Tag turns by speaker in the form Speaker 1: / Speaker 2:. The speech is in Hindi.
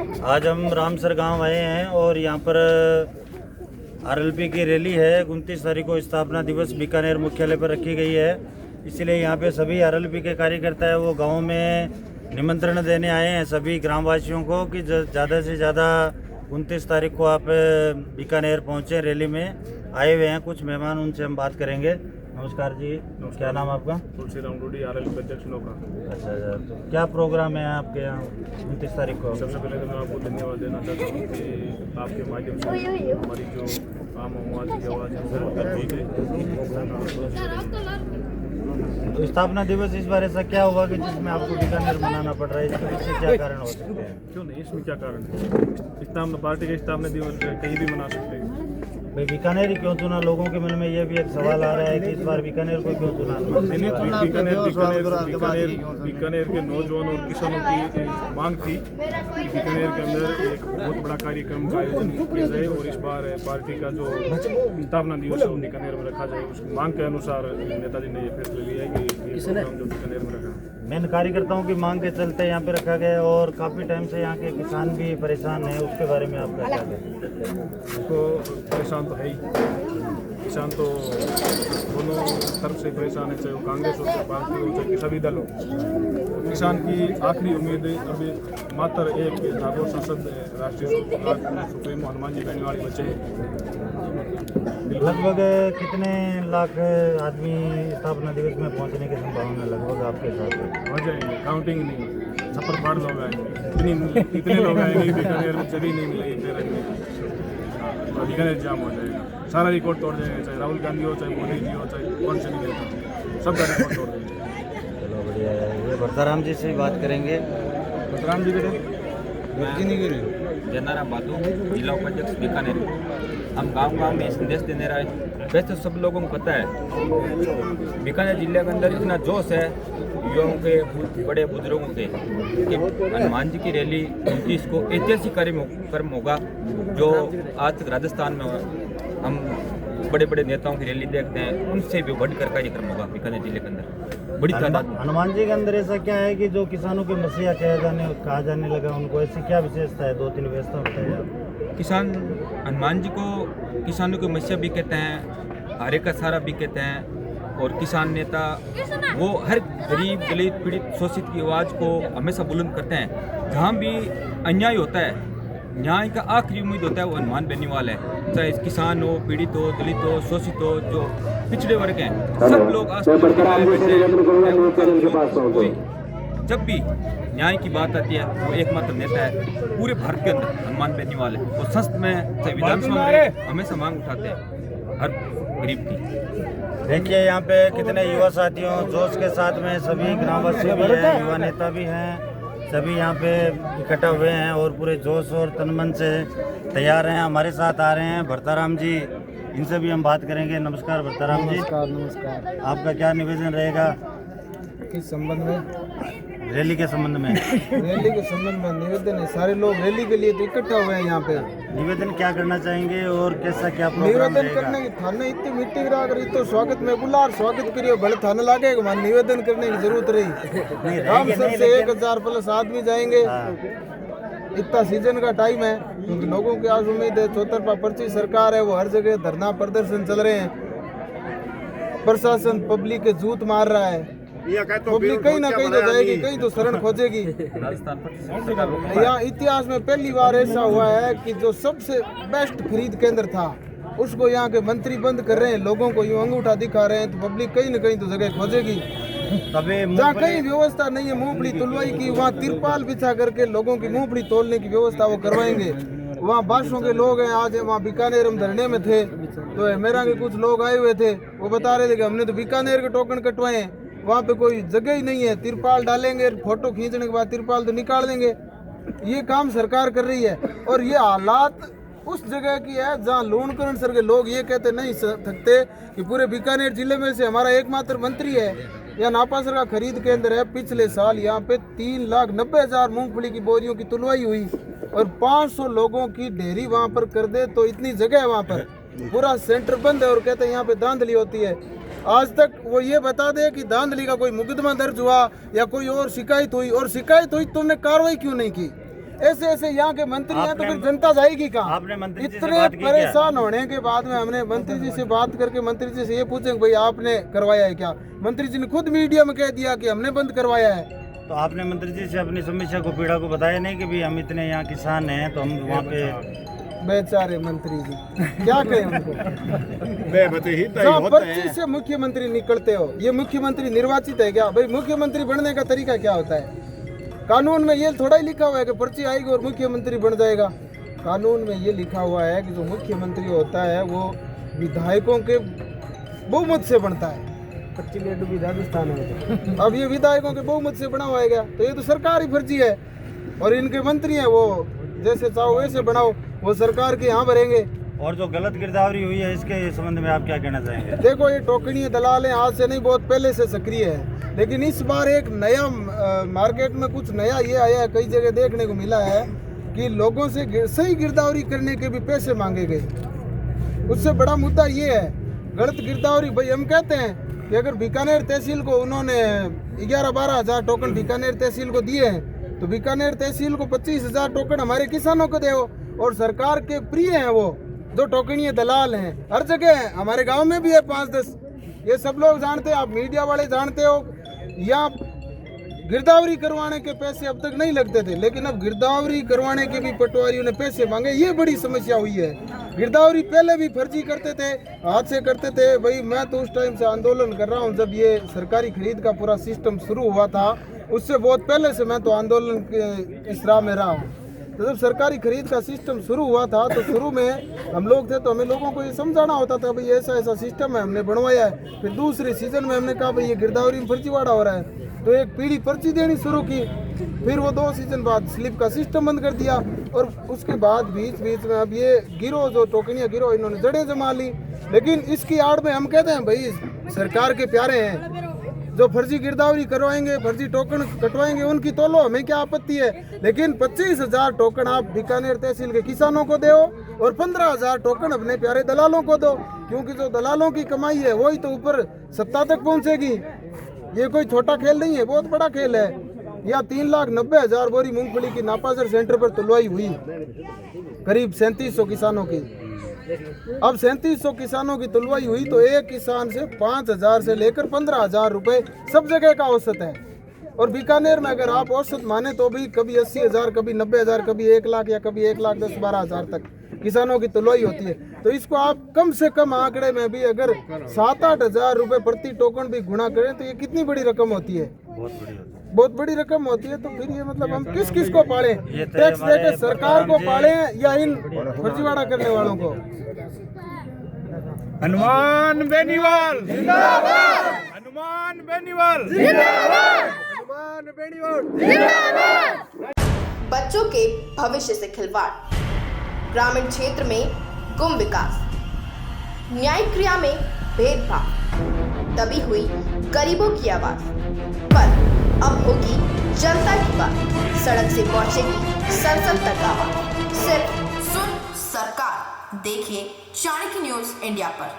Speaker 1: आज हम रामसर गांव आए हैं और यहाँ पर आरएलपी की रैली है। 29 तारीख को स्थापना दिवस बीकानेर मुख्यालय पर रखी गई है, इसलिए यहाँ पे सभी आरएलपी के कार्यकर्ता है वो गांव में निमंत्रण देने आए हैं सभी ग्रामवासियों को कि ज़्यादा से ज़्यादा 29 तारीख को आप बीकानेर पहुँचे। रैली में आए हुए हैं कुछ मेहमान, उनसे हम बात करेंगे। नमस्कार जी, क्या नाम आपका?
Speaker 2: तुलसीराम रूडी, आरएलपी अध्यक्ष नौका।
Speaker 1: अच्छा, तो क्या प्रोग्राम है आपके यहाँ 29 तारीख को?
Speaker 2: सबसे पहले तो मैं आपको धन्यवाद देना चाहता हूँ कि आपके माध्यम से हमारी जो आम आदमी की आवाज़ है।
Speaker 1: तो स्थापना दिवस इस बार ऐसा क्या हुआ कि जिसमें आपको बीकानेर मनाना पड़ रहा है? इसके क्या कारण हो सकते हैं?
Speaker 2: क्यों नहीं, इसमें क्या कारण है? स्थापना पार्टी के स्थापना दिवस कहीं भी मना सकते हैं।
Speaker 1: भाई बीकानेर ही क्यों चुना? लोगों के मन में ये भी एक सवाल आ रहा है कि इस बार बीकानेर को क्यों चुना?
Speaker 2: बीकानेर के नौजवान और किसानों की मांग थी कि बीकानेर के अंदर एक बहुत बड़ा कार्यक्रम का आयोजन किया जाए और इस बार पार्टी का जो स्थापना दिवस है वो बीकानेर में रखा जाए। उसकी मांग के अनुसार नेताजी ने ये फैसला लिया है कि ये प्रोग्राम जो बीकानेर में रखा।
Speaker 1: मेन कार्यकर्ताओं की मांग के चलते यहाँ पे रखा गया और काफ़ी टाइम से यहाँ के किसान भी परेशान हैं, उसके बारे में आपका क्या कहना है?
Speaker 2: तो परेशान तो है ही, किसान तो दोनों तरफ से परेशान है, चाहे वो कांग्रेस हो, चाहे पार्टी हो, चाहे सभी दल हो। किसान की आखिरी उम्मीद अभी मात्र एक नागौर सांसद राष्ट्रीय सुप्रीमो हनुमान जी बेनीवाल बचे हैं।
Speaker 1: लगभग कितने लाख आदमी स्थापना दिवस में पहुंचने की संभावना लगभग आपके साथ
Speaker 2: हो जाएंगे? काउंटिंग नहीं, छप्पर फाड़ लोग आएंगे, इतने लोग आएंगे बीकानेर में जगह नहीं मिलेगी ट्रेन में, बीकानेर जाम हो जाएगा, सारा रिकॉर्ड तोड़ जाएंगे, चाहे राहुल गांधी हो, चाहे मोदी जी हो, चाहे कौन से नहीं देता, सबका रिकॉर्ड तोड़ देंगे।
Speaker 1: चलो बढ़िया है। ये भरताराम जी से ही बात करेंगे।
Speaker 2: भरताराम जी
Speaker 3: जनाराम बातू, जिला उपाध्यक्ष बीकानेर। हम गांव-गांव में संदेश देने रहे। वैसे सब लोगों को पता है बीकानेर जिले के अंदर इतना जोश है युवाओं के, बड़े बुजुर्गों के, कि हनुमान जी की रैली 29 को ऐतिहासिक कार्यक्रम होगा। जो आज तक राजस्थान में हम बड़े बड़े नेताओं की रैली देखते हैं, उनसे भी बढ़कर कार्यक्रम होगा बीकानेर जिले के अंदर। बड़ी तादाद
Speaker 1: हनुमान जी के अंदर ऐसा क्या है कि जो किसानों के मसीहा कहा जाने लगा, उनको ऐसी क्या विशेषता है? 2-3 विशेषता बताइए आप।
Speaker 3: किसान, हनुमान जी को किसानों के मसीहा भी कहते हैं, हारे का सहारा भी कहते हैं। और किसान नेता वो हर गरीब, दलित, पीड़ित, शोषित की आवाज़ को हमेशा बुलंद करते हैं। जहाँ भी अन्याय होता है, न्याय का आखिरी उम्मीद होता है वो हनुमान बेनीवाल है। चाहे किसान हो, पीड़ित हो, दलित हो, शोषित हो, जो पिछड़े वर्ग हैं, सब लोग आज जब भी न्याय की बात आती है वो एकमात्र नेता है पूरे भारत के अंदर, हनुमान बेनीवाल है। वो संसद में, चाहे विधानसभा में हमेशा मांग उठाते हैं हर गरीब की।
Speaker 1: देखिए यहाँ पे कितने युवा साथियों जोश के साथ में सभी ग्रामवासी भी हैं, युवा नेता भी हैं, सभी यहाँ पे इकट्ठा हुए हैं और पूरे जोश और तनमन से तैयार हैं। हमारे साथ आ रहे हैं भरताराम जी, इनसे भी हम बात करेंगे। नमस्कार भरताराम जी।
Speaker 4: नमस्कार।
Speaker 1: आपका क्या निवेदन रहेगा
Speaker 4: किस संबंध में?
Speaker 1: रैली के संबंध में?
Speaker 4: रैली के संबंध में निवेदन है, सारे लोग रैली के लिए तो इकट्ठा हुए हैं यहाँ पे।
Speaker 1: निवेदन क्या करना चाहेंगे और कैसा क्या प्रोग्राम
Speaker 4: निवेदन करने की थाने इतनी मीटिंग रहा कर, तो स्वागत में बुला स्वागत करियो, भले थाने लागे निवेदन करने की जरूरत रही। हम सबसे 1000 प्लस आदमी जाएंगे। इतना सीजन का टाइम है, क्योंकि लोगों की आज उम्मीद है, चौतरफा पर्ची सरकार है, वो हर जगह धरना प्रदर्शन चल रहे हैं। प्रशासन पब्लिक के जूत मार रहा है, पब्लिक कहीं ना कहीं तो जाएगी, कहीं तो शरण खोजेगी। यहाँ इतिहास में पहली बार ऐसा हुआ है कि जो सबसे बेस्ट खरीद केंद्र था उसको यहाँ के मंत्री बंद कर रहे हैं, लोगों को यूं अंगूठा दिखा रहे हैं, तो पब्लिक कहीं ना कहीं तो जगह खोजेगी। जहाँ कहीं व्यवस्था नहीं है मूंगफली तुलवाई की, वहाँ तिरपाल बिछा करके लोगों की मूंगफली तोलने की व्यवस्था वो करवाएंगे। वहाँ बादशाहों के लोग हैं, आज वहाँ बीकानेर हम धरने में थे तो मेरा के कुछ लोग आए हुए थे, वो बता रहे थे कि हमने तो बीकानेर के टोकन कटवाए हैं, वहाँ पे कोई जगह ही नहीं है। तिरपाल डालेंगे, फोटो खींचने के बाद तिरपाल तो निकाल देंगे। ये काम सरकार कर रही है और ये हालात उस जगह की है जहाँ लूणकरण सर के लोग ये कहते नहीं सकते कि पूरे बीकानेर जिले में से हमारा एकमात्र मंत्री है। यह नापासर का खरीद केंद्र है। पिछले साल यहाँ पे 3,90,000 मूंगफली की बोरियों की तुलवाई हुई और 500 लोगों की ढेरी वहाँ पर कर दे तो इतनी जगह है वहाँ पर, पूरा सेंटर बंद है और कहते हैं यहाँ पे धांधली होती है। आज तक वो ये बता दे कि धांधली का कोई मुकदमा दर्ज हुआ या कोई और शिकायत हुई, और शिकायत हुई तुमने कार्रवाई क्यों नहीं की? ऐसे ऐसे यहाँ के मंत्री हैं तो फिर जनता जाएगी कहाँ?
Speaker 1: आपने मंत्री जी से
Speaker 4: इतने
Speaker 1: बात की क्या?
Speaker 4: परेशान होने के बाद में हमने मंत्री जी से बात करके मंत्री जी से ये पूछे भाई आपने करवाया है क्या? मंत्री जी ने खुद मीडिया में कह दिया कि हमने बंद करवाया है।
Speaker 1: तो आपने मंत्री जी से अपनी समस्या को, पीड़ा को बताया नहीं कि भाई हम इतने यहाँ किसान हैं तो हम वहाँ पे?
Speaker 4: बेचारे मंत्री जी क्या कहें उनको। 25 से मुख्यमंत्री निकलते हो, ये मुख्यमंत्री निर्वाचित है क्या? भाई मुख्यमंत्री बनने का तरीका क्या होता है? कानून में ये थोड़ा ही लिखा हुआ है कि पर्ची आएगी और मुख्यमंत्री बन जाएगा। कानून में ये लिखा हुआ है कि जो मुख्यमंत्री होता है वो विधायकों के बहुमत से बनता है। राजस्थान है अब ये विधायकों के बहुमत से बना हुआ है क्या? तो ये तो सरकारी फर्जी है। और इनके मंत्री हैं वो जैसे चाहो वैसे बनाओ, वो सरकार के यहाँ भरेंगे।
Speaker 1: और जो गलत गिरदावरी हुई है इसके संबंध में आप क्या कहना चाहेंगे?
Speaker 4: देखो ये टोकनी दलाल हैं, आज से नहीं बहुत पहले से सक्रिय है, लेकिन इस बार एक नया मार्केट में कुछ नया ये आया है, कई जगह देखने को मिला है कि लोगों से सही गिरदावरी करने के भी पैसे मांगे गए। उससे बड़ा मुद्दा ये है गलत गिरदावरी। भाई हम कहते हैं कि अगर बीकानेर तहसील को उन्होंने 11-12 हज़ार टोकन बीकानेर तहसील को दिए हैं तो बीकानेर तहसील को 25,000 टोकन हमारे किसानों को दो। और सरकार के प्रिय हैं वो जो टोकनीय दलाल हैं, हर जगह है, हमारे गांव में भी है 5-10। ये सब लोग जानते हैं, आप मीडिया वाले जानते हो। यहाँ गिरदावरी करवाने के पैसे अब तक नहीं लगते थे, लेकिन अब गिरदावरी करवाने के भी पटवारियों ने पैसे मांगे। ये बड़ी समस्या हुई है। गिरदावरी पहले भी फर्जी करते थे, हाथ से करते थे। भाई मैं तो उस टाइम से आंदोलन कर रहा हूँ जब ये सरकारी खरीद का पूरा सिस्टम शुरू हुआ था, उससे बहुत पहले से मैं तो आंदोलन के इस राह में रहा हूँ। तो जब सरकारी खरीद का सिस्टम शुरू हुआ था तो शुरू में हम लोग थे तो हमें लोगों को ये समझाना होता था भाई ऐसा ऐसा सिस्टम है, हमने बनवाया है। फिर दूसरे सीजन में हमने कहा भाई ये गिरदावरी में फर्जीवाड़ा हो रहा है, तो एक पीढ़ी पर्ची देनी शुरू की। फिर वो 2 सीजन बाद स्लिप का सिस्टम बंद कर दिया और उसके बाद बीच में अब ये गिरोह जो टोकनिया गिरोह इन्होंने जड़ें जमा ली। लेकिन इसकी आड़ में हम कहते हैं भाई सरकार के प्यारे हैं, जो फर्जी गिरदावरी करवाएंगे, फर्जी टोकन कटवाएंगे, उनकी तोलो, हमें क्या आपत्ति है। लेकिन 25,000 टोकन आप बीकानेर तहसील के किसानों को दो और 15,000 टोकन अपने प्यारे दलालों को दो, क्योंकि जो दलालों की कमाई है वही तो ऊपर सत्ता तक पहुंचेगी। ये कोई छोटा खेल नहीं है, बहुत बड़ा खेल है। यहाँ 3,90,000 बोरी मूंगफली की नापासर सेंटर पर तुलवाई हुई, करीब 3700 किसानों की। अब 3700 किसानों की तुलवाई हुई तो एक किसान से 5,000 से लेकर 15,000 रुपए सब जगह का औसत है। और बीकानेर में अगर आप औसत माने तो भी कभी 80,000, कभी 90,000, कभी 1 लाख या कभी 1,10,000-12,000 तक किसानों की तुलवाई होती है। तो इसको आप कम से कम आंकड़े में भी अगर 7-8 हज़ार रुपए प्रति टोकन भी गुणा करें तो ये कितनी बड़ी रकम होती है, बहुत बड़ी रकम होती है। तो फिर ये मतलब हम किस किस को पालें, टैक्स देकर सरकार को पालें या इन फर्जीवाड़ा करने वालों को?
Speaker 2: हनुमान बेनीवाल जिंदाबाद, हनुमान बेनीवाल जिंदाबाद, हनुमान बेनीवाल जिंदाबाद।
Speaker 5: बच्चों के भविष्य से खिलवाड़, ग्रामीण क्षेत्र में गुम विकास, न्यायिक क्रिया में भेदभाव, दबी हुई गरीबों की आवाज। पर अब होगी जनता की बात, सड़क से पहुंचेगी संसद तक आवाज। सिर्फ सुन सरकार, देखिए चाणक्य न्यूज इंडिया पर।